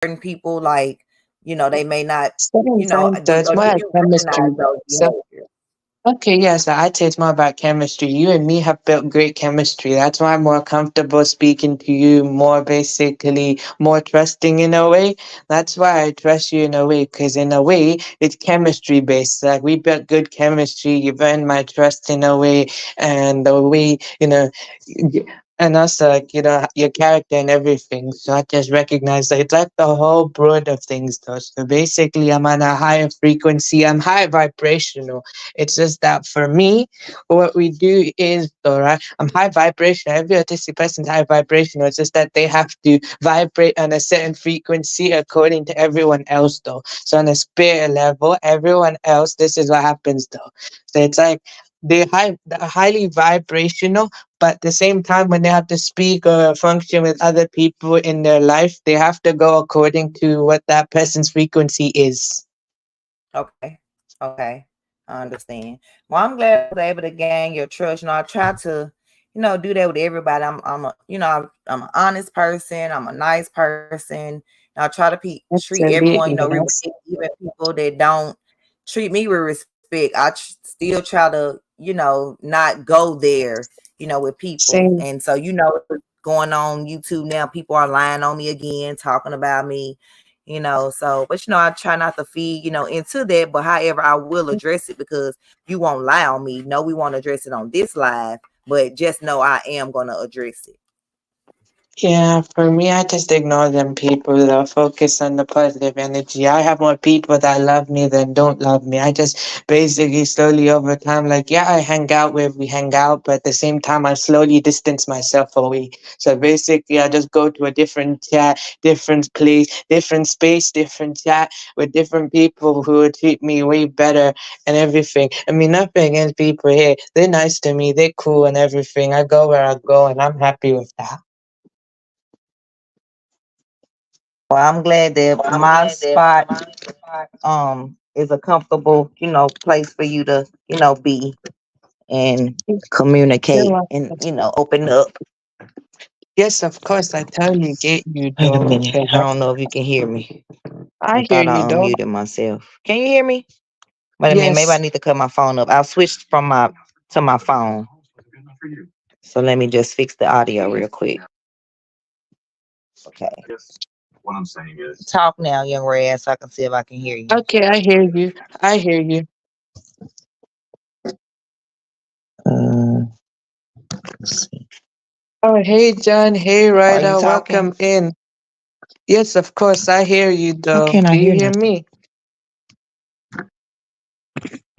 certain people, like, they may not, Same, same. So do it's or more do like you recognize chemistry. those So behaviors? okay, yes, I'd say it's more about chemistry. You and me have built great chemistry. That's why I'm more comfortable speaking to you, more basically, more trusting in a way. That's why I trust you in a way, because in a way, it's chemistry based. Like, we built good chemistry. You've earned my trust in a way, and the way, and also, like, your character and everything. So I just recognize that it's like the whole broad of things, though. So basically, I'm on a higher frequency, I'm high vibrational. It's just that for me, what we do is, though, right? I'm high vibration. Every autistic person's high vibrational. It's just that they have to vibrate on a certain frequency according to everyone else, though. So on a spirit level, everyone else, this is what happens, though. So it's like they're highly vibrational, but at the same time, when they have to speak or function with other people in their life, they have to go according to what that person's frequency is. Okay. Okay. I understand. Well, I'm glad I was able to gain your trust. I try to, do that with everybody. I'm an honest person. I'm a nice person. I try to treat everyone, Absolutely, with yes. respect, even people that don't treat me with respect. Still try to, not go there, with people. Same. And so, what's going on YouTube now. People are lying on me again, talking about me. So, but I try not to feed, into that. But however, I will address it because you won't lie on me. No, we won't address it on this live, but just know I am gonna address it. Yeah, for me, I just ignore them people that focus on the positive energy. I have more people that love me than don't love me. I just basically slowly over time, like, yeah, I hang out where we hang out, but at the same time, I slowly distance myself away. So basically, I just go to a different chat, different place, different space, different chat with different people who would treat me way better and everything. I mean, nothing against people here. They're nice to me, they're cool and everything. I go where I go, and I'm happy with that. Well, I'm glad that my spot is a comfortable, place for you to, be and You're communicate and, welcome. open up. Yes, of course. I totally get you, Wait a though. minute. Because I don't know if you can hear me. I I hear thought you, I though. unmuted myself. Can you hear me? Wait a minute. Maybe I Yes. need to cut my phone up. I'll switch from my to my phone. So let me just fix the audio real quick. Okay. Talk now, young Red, so I can see if I can hear you. Okay, I hear you. I hear you. Uh, let's see. Oh, hey, John. Hey, Are you Ryder. talking? Welcome in. Yes, of course. I hear you, How though. can Do I you hear hear nothing? me?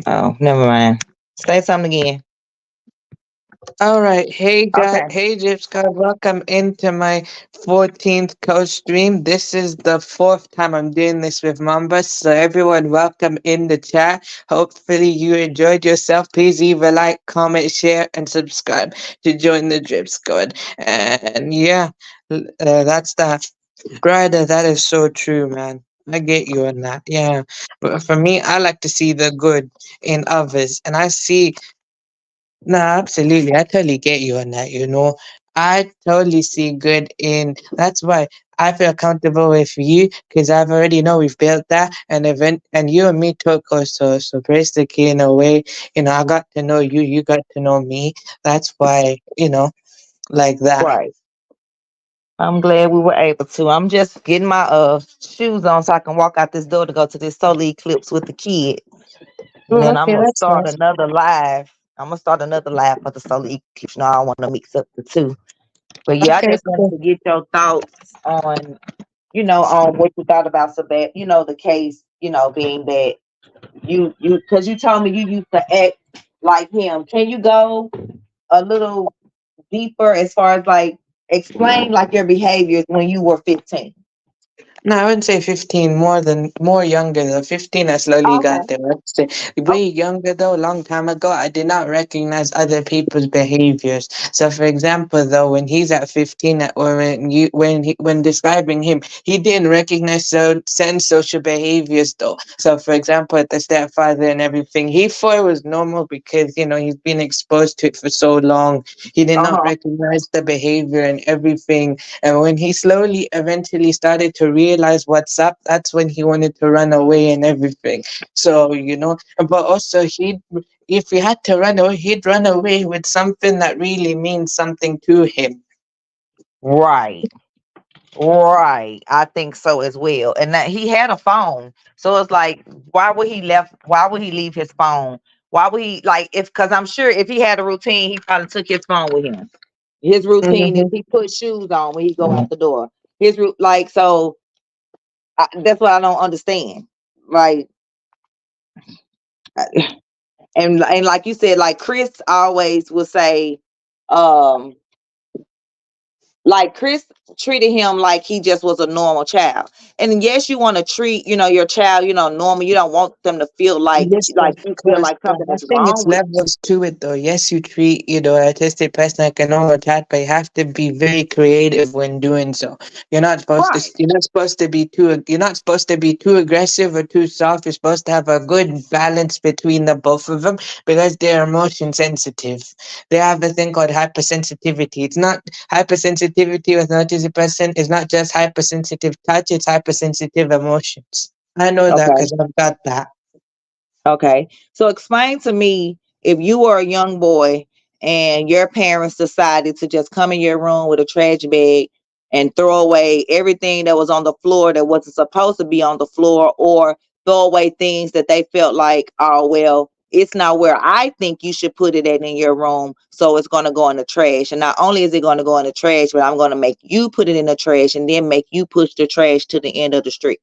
Oh, never mind. Say something again. All right. Hey, God. Okay. Hey, Gyps God. Welcome into my 14th co stream. This is the fourth time I'm doing this with Mamba. So, everyone, welcome in the chat. Hopefully, you enjoyed yourself. Please leave a like, comment, share, and subscribe to join the Drip Squad. And yeah, that's that. Grida, that is so true, man. I get you on that. Yeah. But for me, I like to see the good in others. And I see no, absolutely. I totally get you on that. I totally see good in that's why I feel comfortable with you because I've already know we've built that and event and you and me took also so basically in a way, I got to know you, you got to know me. That's why, like that. Right. I'm glad we were able to. I'm just getting my shoes on so I can walk out this door to go to this solar eclipse with the kid. And Oh, then I'm okay, gonna that's start nice. another live. I'm gonna start another live for the solar eclipse. No, I don't want to mix up the two. But yeah, I Okay, just wanted cool. to get your thoughts on, on what you thought about Sabat, the case, being that because you told me you used to act like him. Can you go a little deeper as far as like explain like your behaviors when you were 15? No, I wouldn't say 15, more younger though. 15, I slowly Okay. got there. I'd say way younger though, long time ago, I did not recognize other people's behaviors. So for example though, when he's at 15 or when describing him, he didn't recognize certain social behaviors though. So for example, at the stepfather and everything, he thought it was normal because he's been exposed to it for so long. He did not Uh-huh. recognize the behavior and everything. And when he slowly eventually started to realize realized what's up, that's when he wanted to run away and everything. So, but also if he had to run away, he'd run away with something that really means something to him. Right. Right. I think so as well. And that he had a phone. So it's like, why would he leave his phone? Why would he like if because I'm sure if he had a routine, he probably took his phone with him. His routine is Hmm. he put shoes on when he go out the door. Like so that's what I don't understand. Like and like you said, like Chris always would say, um, like Chris treated him like he just was a normal child. And yes, you want to treat, your child, normal. You don't want them to feel Yes, of like you feel course, like but something I is think wrong it's with levels to it though. Yes, you treat, an autistic person like a normal child, but you have to be very creative when doing so. right. You're not supposed to be too aggressive or too soft. You're supposed to have a good balance between the both of them because they're emotion sensitive. They have a thing called hypersensitivity. It's not hypersensitivity with an autistic person is not just hypersensitive touch, it's hypersensitive emotions. I know that Okay. because I've got that. Okay. So explain to me if you were a young boy and your parents decided to just come in your room with a trash bag and throw away everything that was on the floor that wasn't supposed to be on the floor, or throw away things that they felt like, oh, well, it's not where I think you should put it at in your room. So it's going to go in the trash. And not only is it going to go in the trash, but I'm going to make you put it in the trash and then make you push the trash to the end of the street.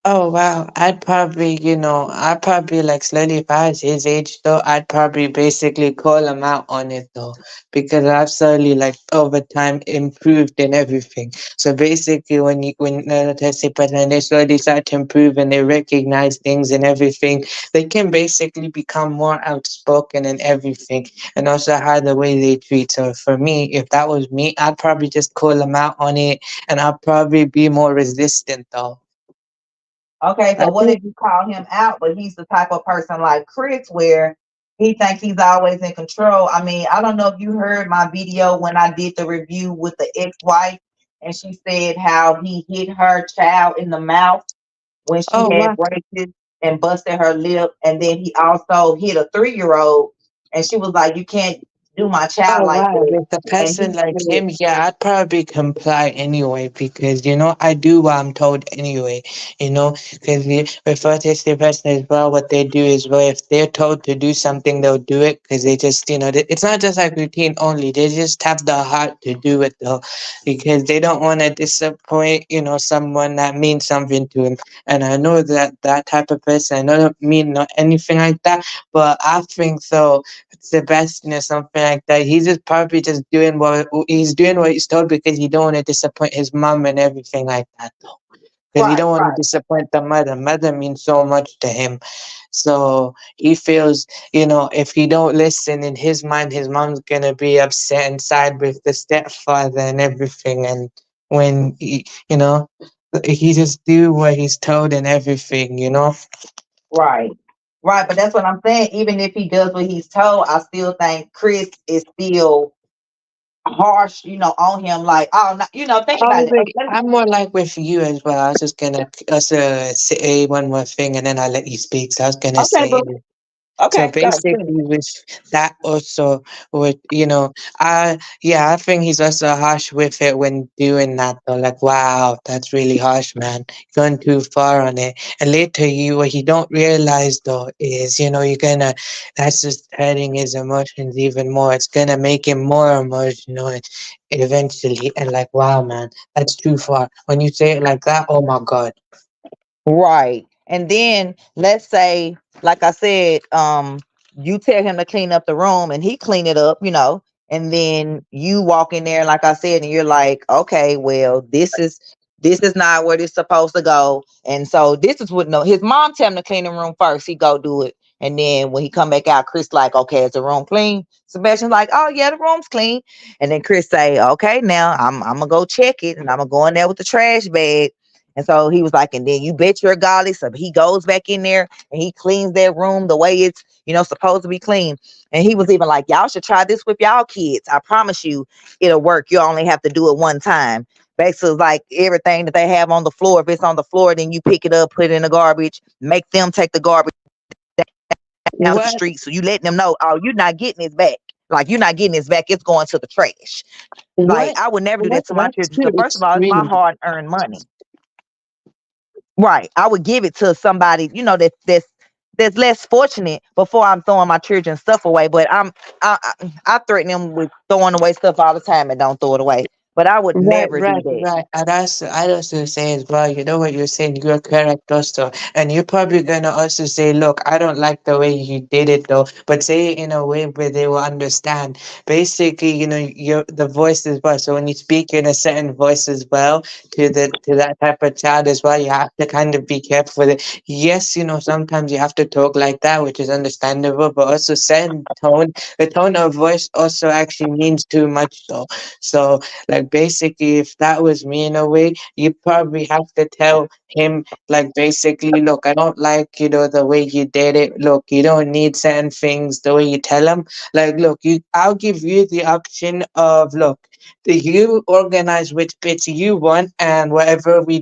Oh wow, I'd probably like slowly if I was his age though, I'd probably basically call him out on it though, because I've slowly like over time improved in everything. So basically, when autistic person they slowly start to improve and they recognize things and everything, they can basically become more outspoken and everything, and also how the way they treat. So for me, if that was me, I'd probably just call him out on it, and I'll probably be more resistant though. Okay, I so what think. if you call him out, but he's the type of person like Chris where he thinks he's always in control? I mean, I don't know if you heard my video when I did the review with the ex-wife, and she said how he hit her child in the mouth when she Oh had wow. braces and busted her lip, and then he also hit a 3-year-old, and she was like, "You can't do my child Oh like wow, that." with a And person he like said, him, yeah, I'd probably comply anyway because I do what I'm told anyway. Because with autistic person as well, what they do is well, if they're told to do something, they'll do it because they just it's not just like routine only. They just have the heart to do it though, because they don't want to disappoint someone that means something to them. And I know that type of person. I don't mean not anything like that, but I think so Sebastian or something like that. He's just probably just doing what he's told because he don't want to disappoint his mom and everything like that though. Because he "Right, don't want to right, disappoint the mother. Mother means so much to him. So he feels, if he don't listen in his mind, his mom's gonna be upset and side with the stepfather and everything. And when he just do what he's told and everything. right." Right, but that's what I'm saying. Even if he does what he's told, I still think Chris is still harsh, on him. Like, oh, no, think about Oh it. wait, I'm more like with you as well. I was just gonna also say one more thing and then I'll let you speak. So I was gonna Okay, say but so okay, go ahead. basically, Finish. with that also, with I think he's also harsh with it when doing that. Though, like, wow, that's really harsh, man. Going too far on it. And later, what you don't realize though is, you're gonna that's just hurting his emotions even more. It's gonna make him more emotional eventually. And like, wow, man, that's too far. When you say it like that, oh my god. Right. And then let's say, like I said, you tell him to clean up the room and he clean it up, and then you walk in there, like I said, and you're like, okay, well, this is not where it's supposed to go. And so this is what no his mom tell him to clean the room first. He go do it. And then when he come back out, Chris like, okay, is the room clean? Sebastian's like, oh yeah, the room's clean. And then Chris say, okay, now I'm gonna go check it and I'm gonna go in there with the trash bag. And so he was like, and then you bet your golly. So he goes back in there and he cleans that room the way it's, supposed to be clean. And he was even like, y'all should try this with y'all kids. I promise you it'll work. You only have to do it one time. Basically, like everything that they have on the floor, if it's on the floor, then you pick it up, put it in the garbage, make them take the garbage down the What? street. So you let them know, oh, you're not getting this back. Like you're not getting this back. It's going to the trash. Like What? I would never do What? that to my That's children. too So first of all, it's my extreme. hard earned money. Right. I would give it to somebody, that's less fortunate before I'm throwing my children's stuff away. But I threaten them with throwing away stuff all the time and don't throw it away. But I would Right, never do right, that. right. And I'd also say as well, you know what you're saying, you're correct also. And you're probably gonna also say, look, I don't like the way you did it though, but say it in a way where they will understand. Basically, your the voice as well. So when you speak in a certain voice as well to that type of child as well, you have to kind of be careful with it. Yes, sometimes you have to talk like that, which is understandable, but also certain tone, the tone of voice also actually means too much so like basically, if that was me in a way, you probably have to tell him like basically, look, I don't like the way you did it. Look, you don't need certain things the way you tell him. Like, look, I'll give you the option of look. You organize which bits you want, and wherever you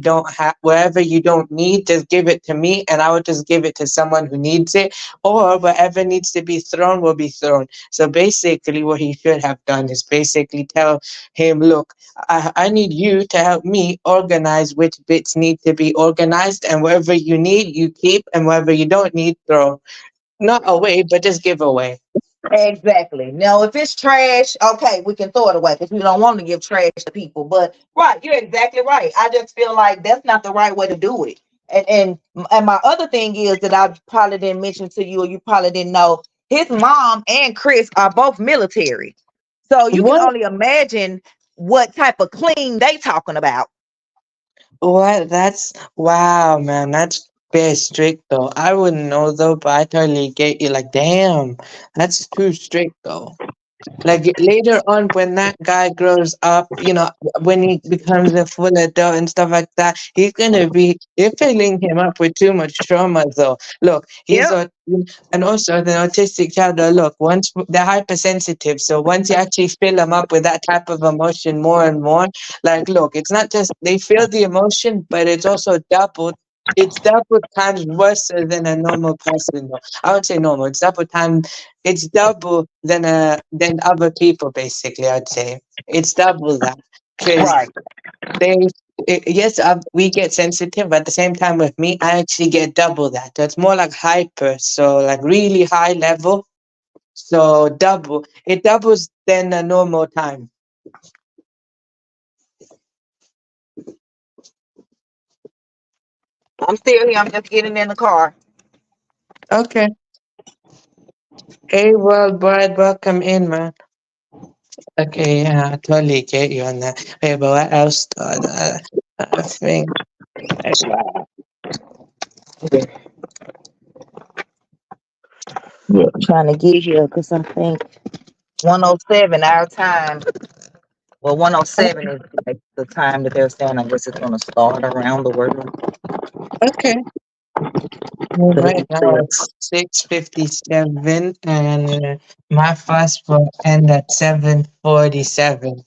don't need, just give it to me, and I will just give it to someone who needs it, or whatever needs to be thrown will be thrown. So basically, what he should have done is basically tell him, look, I need you to help me organize which bits need to be organized, and wherever you need, you keep, and wherever you don't need, throw. Not away, but just give away. Exactly. Now, if it's trash, okay, we can throw it away because we don't want to give trash to people. But right, you're exactly right. I just feel like that's not the right way to do it. And my other thing is that I probably didn't mention to you, or you probably didn't know. His mom and Chris are both military, so you can What? only imagine what type of clean they talking about. What? That's wow, man. That's very strict though. I wouldn't know though, but I totally get you. Like, damn, that's too strict though. Like later on, when that guy grows up, when he becomes a full adult and stuff like that, you're filling him up with too much trauma though. Look, Yep. and also the autistic child, look, once they're hypersensitive, so once you actually fill them up with that type of emotion more and more, like, look, it's not just they feel the emotion, but it's also doubled. It's double times worse than a normal person. Though. I would say normal. It's double than other people. Basically, I'd say it's double that because Right. they. Yes, we get sensitive, but at the same time with me, I actually get double that. So it's more like hyper, so like really high level. So double, it doubles than a normal time. I'm still here. I'm just getting in the car. Okay. Hey, world boy, welcome in, man. Okay, yeah, I totally get you on that. Wait, but what else? I think. Yeah, trying to get here because I think 107 our time. Well, 107 is like the time that they're saying. I guess it's going to start around the world. Okay. Well, But right it now says, it's 6:57, and my fast will end at 7:47.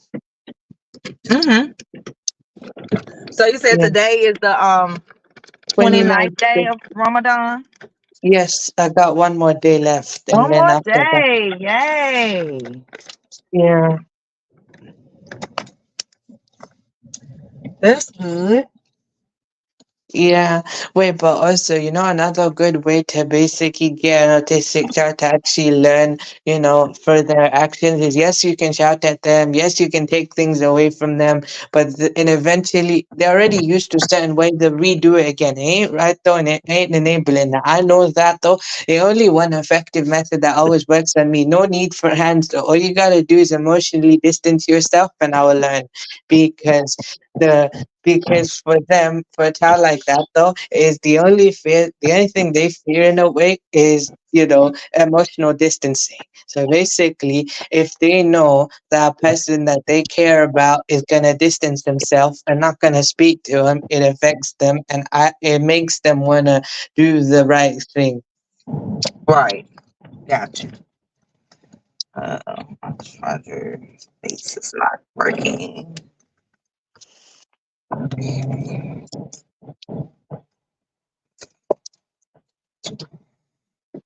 hmm So you said Yeah, today is the 29th 29. day of Ramadan? Yes, I got one more day left, and One then more after that, day. Yay. yeah. That's good. Yeah, wait, but also, another good way to basically get an autistic child to actually learn, for their actions is yes, you can shout at them, yes, you can take things away from them, but and eventually they're already used to certain way to redo it again. It ain't right though, and it ain't enabling that. I know that though. The only one effective method that always works on me, no need for hands though. All you gotta do is emotionally distance yourself, and I will learn because the because for them, for a child like that though, is the only thing they fear in a way is, emotional distancing. So basically, if they know that a person that they care about is gonna distance themselves and not gonna speak to them, it affects them, and it makes them wanna do the right thing. Right. Gotcha. My charger base is not working.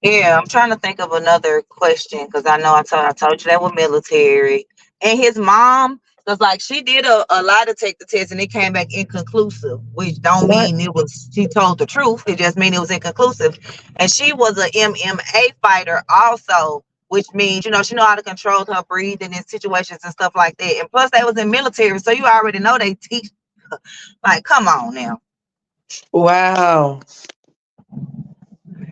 Yeah, I'm trying to think of another question because I know I told you that was military and his mom because like she did a lie detector test and it came back inconclusive, which don't What? mean it was she told the truth. It just mean it was inconclusive, and she was a MMA fighter also, which means she know how to control her breathing in situations and stuff like that. And plus, they was in military, so you already know they teach. Like, come on now. Wow.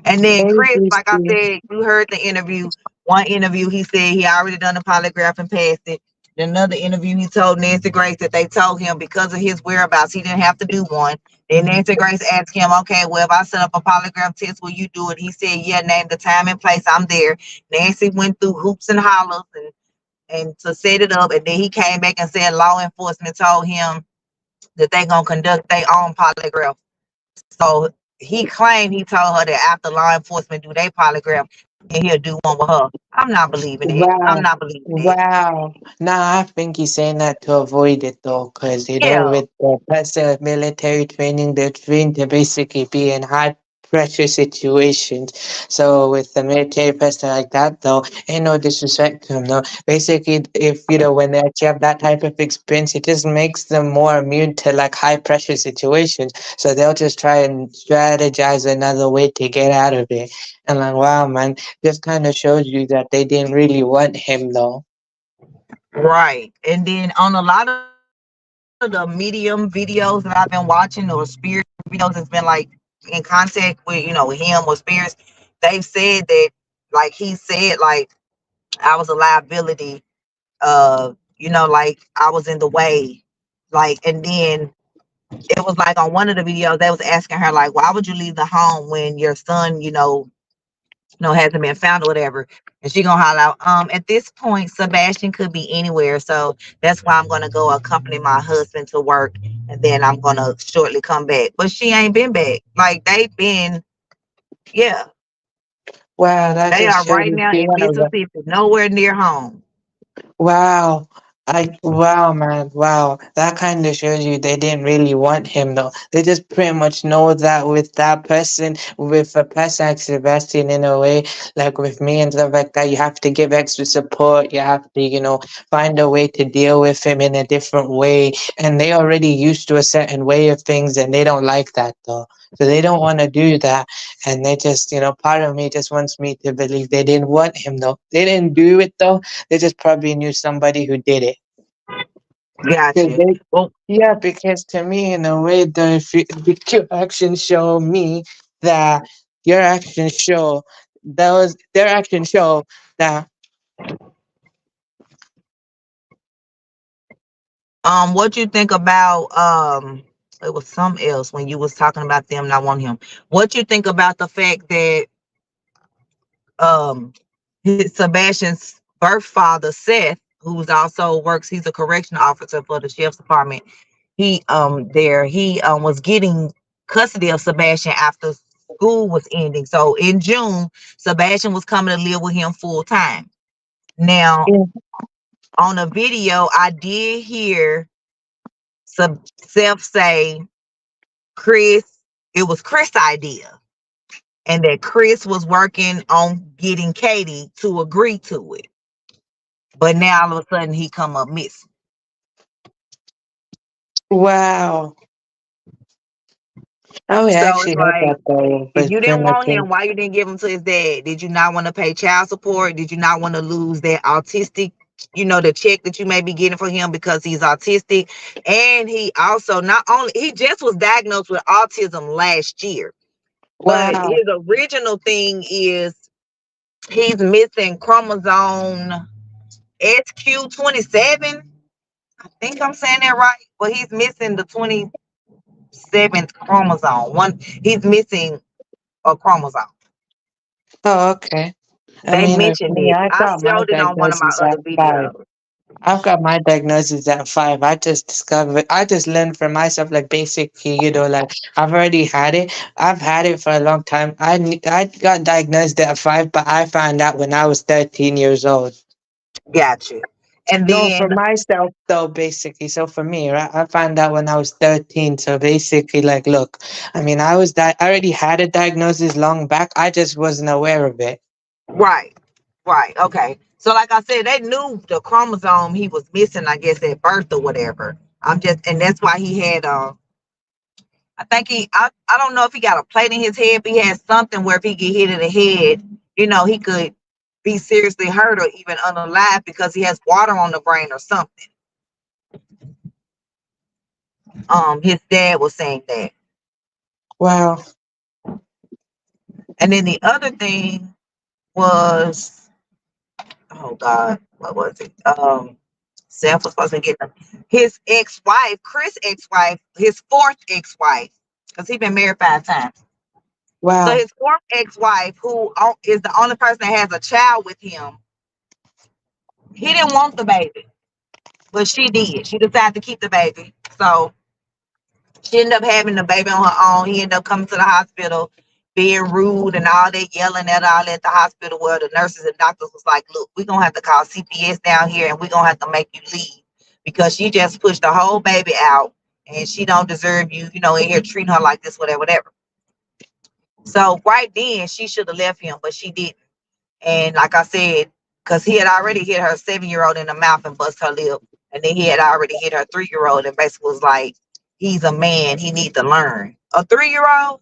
And then Chris, like I ABC. said, you heard the interview. One interview, he said he already done the polygraph and passed it. Then another interview, he told Nancy Grace that they told him because of his whereabouts, he didn't have to do one. Then Nancy Grace asked him, okay, well, if I set up a polygraph test, will you do it? He said, yeah, name the time and place. I'm there. Nancy went through hoops and hollers and to set it up. And then he came back and said law enforcement told him that they going to conduct their own polygraph. So he claimed he told her that after law enforcement do their polygraph, then he'll do one with her. I'm not believing it. I'm Wow. not believing it. Wow. Nah, I think he's saying that to avoid it though, because Yeah, with the person with military training, they're trained to basically be in high pressure situations. So with the military person like that though, ain't no disrespect to him though. Basically, if when they actually have that type of experience, it just makes them more immune to like high pressure situations. So they'll just try and strategize another way to get out of it. And like, wow, man, just kind of shows you that they didn't really want him though. right. And then on a lot of the medium videos that I've been watching or spirit videos that's been like in contact with with him or spirits, they've said that like he said like I was a liability, like I was in the way. Like and then it was like on one of the videos they was asking her like why would you leave the home when your son hasn't been found or whatever, and she gonna holler out at this point Sebastian could be anywhere, so that's why I'm gonna go accompany my husband to work and then I'm gonna shortly come back. But she ain't been back. Like they've been, yeah, Wow, that they just are shows right you now see in Mississippi, nowhere near home. wow. Wow, man, wow. That kind of shows you they didn't really want him though. They just pretty much know that with that person, with a person like Sebastian in a way, like with me and stuff like that, you have to give extra support. You have to, find a way to deal with him in a different way. And they already used to a certain way of things and they don't like that though. So they don't want to do that. And they just, part of me just wants me to believe they didn't want him though. They didn't do it though. They just probably knew somebody who did it. 'Cause Gotcha. they, Well, yeah, because to me, in a way, your actions show me that your actions show their actions show that. what you think about it was something else when you was talking about them not wanting him. What you think about the fact that um Sebastian's birth father Seth, who's also works, he's a correction officer for the sheriff's department. He was getting custody of Sebastian after school was ending. So in June, Sebastian was coming to live with him full time. Now Yeah. on a video, I did hear Seth say Chris, it was Chris' idea, and that Chris was working on getting Katie to agree to it. But now all of a sudden he come up missing. Wow. Oh, I So it's actually heard like, that though, if but you pretty didn't much want him, why you didn't give him to his dad? Did you not want to pay child support? Did you not want to lose that autistic, the check that you may be getting for him because he's autistic? And he also not only he just was diagnosed with autism last year, but wow. his original thing is he's missing chromosome SQ27. I think I'm saying that right, but he's missing the 27th chromosome. He's missing a chromosome. Oh, okay. I They mean, with mentioned me, it. I I got my showed it on one of my diagnosis other at 5. videos. I've got my diagnosis at 5. I just discovered, I just learned for myself, like basically, like I've already had it. I've had it for a long time. I got diagnosed at 5, but I found out when I was 13 years old. Gotcha. And No, for then myself though, basically. So for me, right, I found out when I was 13. So basically, like, look, I mean, I already had a diagnosis long back. I just wasn't aware of it. right, right, okay. So like I said, they knew the chromosome he was missing, I guess, at birth or whatever. And that's why he had I think I don't know if he got a plate in his head, but he had something where if he get hit in the head, he could be seriously hurt or even unalive because he has water on the brain or something. His dad was saying that. Wow. And then the other thing was, oh God, what was it? Seth was supposed to get his ex-wife, Chris' ex-wife, his fourth ex-wife, because he been married 5 times. So Wow. his fourth ex-wife, who is the only person that has a child with him, he didn't want the baby, but she did. She decided to keep the baby. So she ended up having the baby on her own. He ended up coming to the hospital, being rude and all that, yelling at all at the hospital, where the nurses and doctors was like, look, we're going to have to call CPS down here and we're going to have to make you leave because she just pushed the whole baby out and she don't deserve you, in here treating her like this, whatever, whatever. So right then, she should have left him, but she didn't. And like I said, because he had already hit her 7-year-old in the mouth and bust her lip. And then he had already hit her 3-year-old and basically was like, he's a man. He needs to learn. A 3-year-old?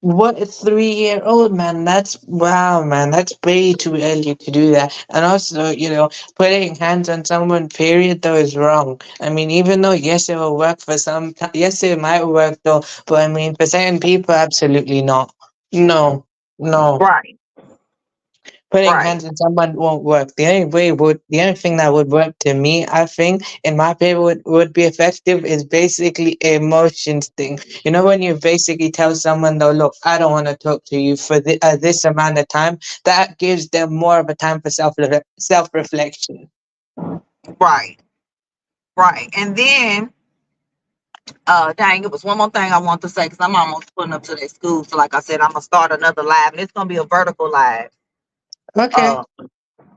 What a 3-year-old, man. That's wow, man. That's way too early to do that. And also, putting hands on someone, period, though, is wrong. I mean, even though, yes, it will work for some, yes, it might work, though, but I mean, for certain people, absolutely not. No, no. Right, Putting right, hands on someone won't work. The only thing that would work to me, I think, in my favor would be effective is basically emotions thing. You know, when you basically tell someone, though, look, I don't want to talk to you for this amount of time, that gives them more of a time for self reflection. right, right. And then, dang, it was one more thing I want to say because I'm almost putting up to that school. So, like I said, I'm gonna start another live, and it's gonna be a vertical live. Okay. Uh,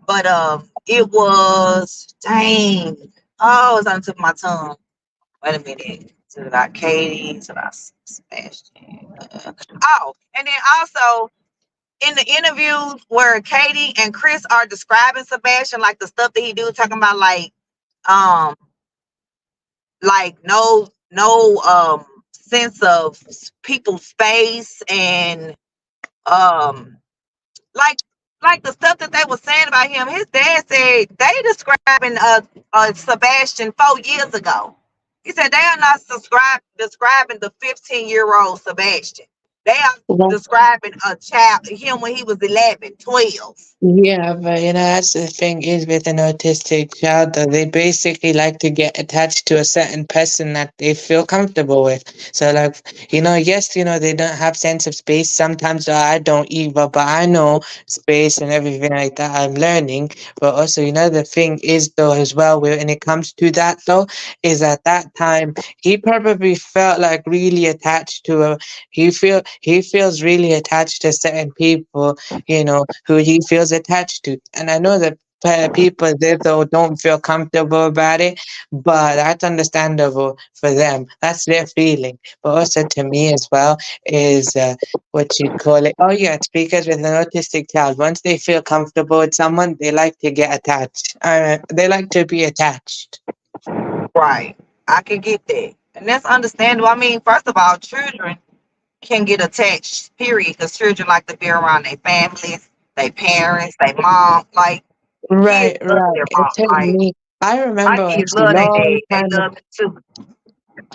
but it was dang. Oh, it's on the tip of my tongue. Wait a minute. To that Katie, to that Sebastian. And then also in the interviews where Katie and Chris are describing Sebastian, like the stuff that he do, talking about um no sense of people's space and um like the stuff that they were saying about him. His dad said they describing Sebastian 4 years ago. He said they are not describing the 15-year-old Sebastian. They are describing a child, him when he was 11, 12. Yeah, but that's the thing is with an autistic child, though, they basically like to get attached to a certain person that they feel comfortable with. So, like, yes, they don't have sense of space. Sometimes I don't either, but I know space and everything like that. I'm learning. But also, the thing is, though, as well, when it comes to that, though, is at that time, he probably felt like really attached to he feels really attached to certain people, who he feels attached to. And I know that people there though don't feel comfortable about it, but that's understandable for them. That's their feeling. But also to me as well is what you call it. Oh yeah, it's because with an autistic child, once they feel comfortable with someone, they like to get attached. They like to be attached. Right. I can get that. And that's understandable. I mean, first of all, children can get attached, period, because children like to be around their families, their parents, their mom. Like, kids Right, love right. their It mom. took Like, me. I my remember kids actually love their long dad. They time. love me too.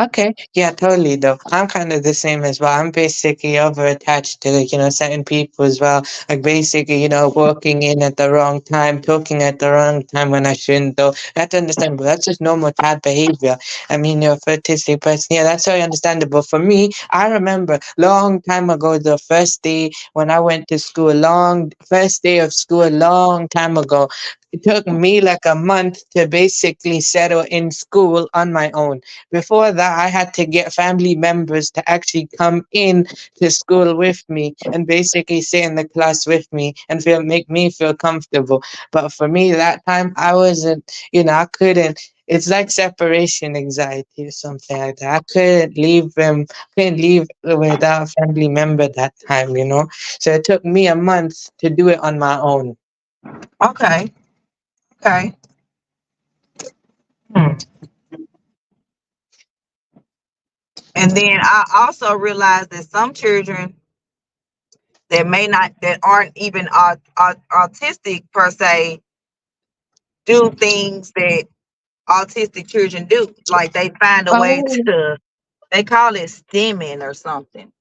Okay, yeah, totally though. I'm kind of the same as well. I'm basically over attached to certain people as well. Like basically, walking in at the wrong time, talking at the wrong time when I shouldn't though. That's understandable. That's just normal child behavior. I mean, you're a autistic person. Yeah, that's very understandable. For me, I remember long time ago, the first day when I went to school, long first day of school, long time ago. it took me like a month to basically settle in school on my own. Before that, I had to get family members to actually come in to school with me and basically sit in the class with me and make me feel comfortable. But for me, that time I wasn't, I couldn't. It's like separation anxiety or something like that. I couldn't leave without a family member that time. So it took me a month to do it on my own. Okay. Okay. Hmm. And then I also realized that some children that aren't even autistic per se do things that autistic children do. Like they find a way Oh, to, they call it stimming or something.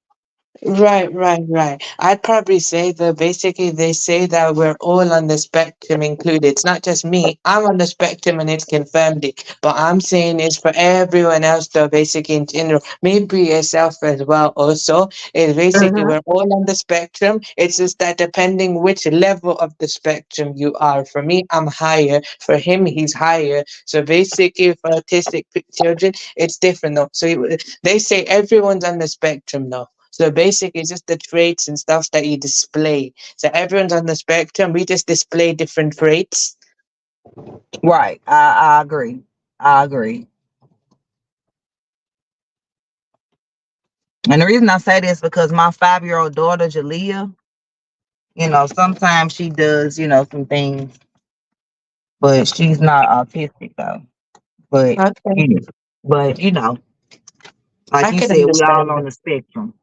right, right, right. I'd probably say that basically they say that we're all on the spectrum included. It's not just me. I'm on the spectrum and it's confirmed it. But I'm saying it's for everyone else though, basically in general. Maybe yourself as well also. It's basically Hmm. we're all on the spectrum. It's just that depending which level of the spectrum you are. For me, I'm higher. For him, he's higher. So basically for autistic children, it's different though. So they say everyone's on the spectrum though. So basically, it's just the traits and stuff that you display. So everyone's on the spectrum. We just display different traits. Right. I agree. I agree. And the reason I say this because my 5-year old daughter, Jalea, sometimes she does, some things, but she's not autistic though. But Okay, you know, but like I you can said, we all understand on that. the spectrum.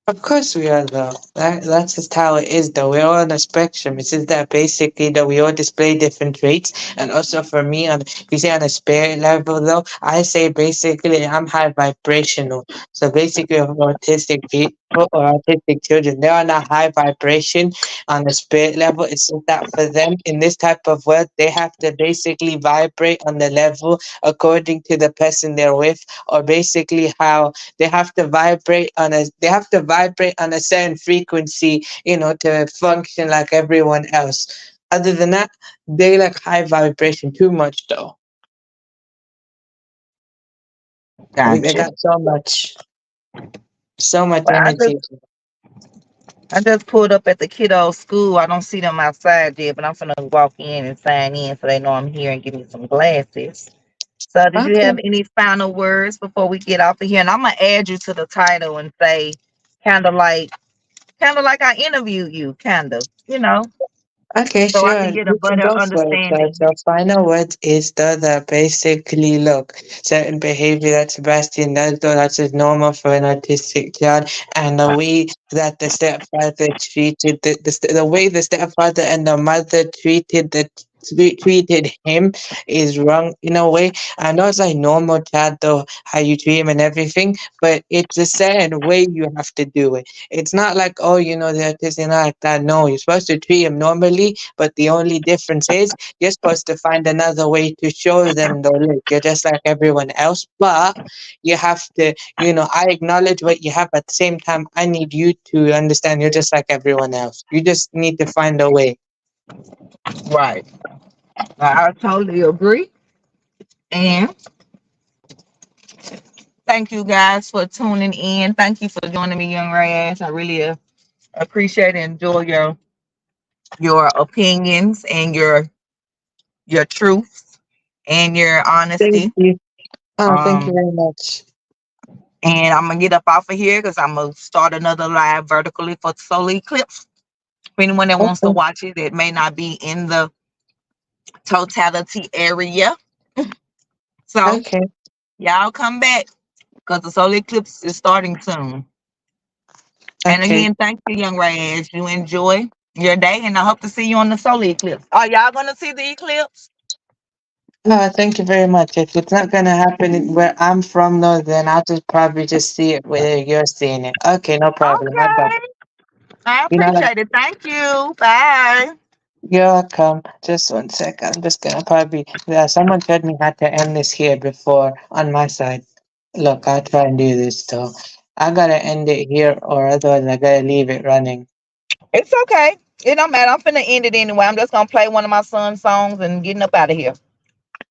Of course we are though. That's just how it is though. We're all on a spectrum. It's just that basically that we all display different traits. And also for me on if you say on a spirit level though, I say basically I'm high vibrational. So basically of autistic people or autistic children, they're on a high vibration on the spirit level. It's just that for them in this type of world they have to basically vibrate on the level according to the person they're with, or basically how they have to vibrate on a certain frequency, to function like everyone else. Other than that, they like high vibration too much though. Like they Gotcha. got so much Well, energy. I just pulled up at the kiddo school. I don't see them outside yet, but I'm gonna walk in and sign in so they know I'm here and give me some glasses. So, did you Okay. have any final words before we get off of here? And I'm gonna add you to the title and say, kind of like, kind of like I interviewed you, kind of, Okay, so I sure. can get a You can better go for it. So, understanding. so final word is though that basically look, certain behavior that Sebastian does though that's just normal for an autistic child, and the way that the stepfather treated the way the stepfather and the mother treated him is wrong in a way. I know it's like normal child though, how you treat him and everything, but it's a certain way you have to do it. It's not like, oh, they're autistic, not like that. No, you're supposed to treat him normally, but the only difference is you're supposed to find another way to show them the look. You're just like everyone else, but you have to, I acknowledge what you have. At the same time, I need you to understand you're just like everyone else. You just need to find a way. Right. I totally agree. And thank you guys for tuning in. Thank you for joining me, Young Reyes. I really appreciate and enjoy your opinions and your truth and your Thank honesty. you. Oh, thank you Um, very much. and I'm gonna get up off of here because I'm gonna start another live vertically for Solar Eclipse. For anyone that wants to Okay. watch it, that may not be in the totality area. So Okay. y'all come back because the solar eclipse is starting soon. And Okay. again, thank you, Young Ray, as you enjoy your day, and I hope to see you on the solar eclipse. Are y'all gonna see the eclipse? Thank you very much. If it's not gonna happen where I'm from, though, then I'll just probably just see it where you're seeing it. Okay, no problem. I got. Okay. I You know, like appreciate it. Thank you. Bye. you're welcome. Just one sec. I'm just gonna probably. Yeah, someone told me how to end this here before on my side. Look, I'll try and do this though. I gotta end it here, or otherwise I gotta leave it running. It's okay. It don't matter. I'm finna end it anyway. I'm just gonna play one of my son's songs and getting up out of here.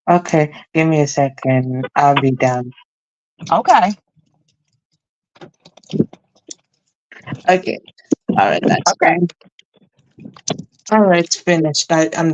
Okay, give me a second. I'll be down. Okay. Okay. All right, that's Okay. fine. All right, it's finished. I'm done.